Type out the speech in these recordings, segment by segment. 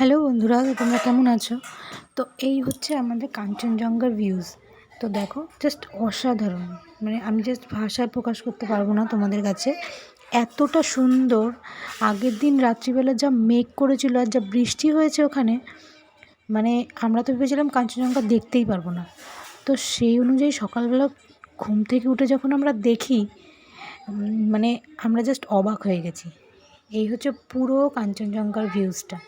Hello বন্ধুরা, তো তোমরা কেমন আছো? তো এই হচ্ছে আমাদের কাঞ্চনজঙ্ঘার ভিউজ। তো দেখো, জাস্ট অসাধারণ। মানে আমি জাস্ট ভাষায় প্রকাশ করতে পারবো না তোমাদের কাছে, এতটা সুন্দর। আগের দিন রাত্রিবেলা যা মেঘ করেছিল আর যা বৃষ্টি হয়েছে ওখানে, মানে আমরা তো ভেবেছিলাম কাঞ্চনজঙ্ঘা দেখতেই পারবো না। তো সেই অনুযায়ী সকালবেলা ঘুম থেকে উঠে যখন আমরা দেখি, মানে আমরা জাস্ট অবাক হয়ে গেছি। এই হচ্ছে পুরো কাঞ্চনজঙ্ঘার ভিউজটা।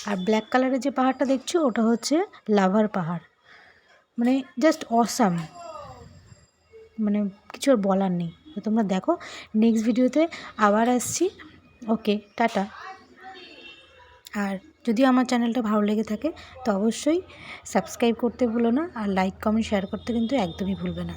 আর ব্ল্যাক কালারের যে পাহাড়টা দেখছো ওটা হচ্ছে লাভার পাহাড়। মানে জাস্ট অসাম, মানে কিছু আর বলার নেই। তো তোমরা দেখো, নেক্সট ভিডিওতে আবার আসছি। ওকে, টাটা। আর যদি আমার চ্যানেলটা ভালো লেগে থাকে তো অবশ্যই সাবস্ক্রাইব করতে ভুলো না, আর লাইক কমেন্ট শেয়ার করতে কিন্তু একদমই ভুলবে না।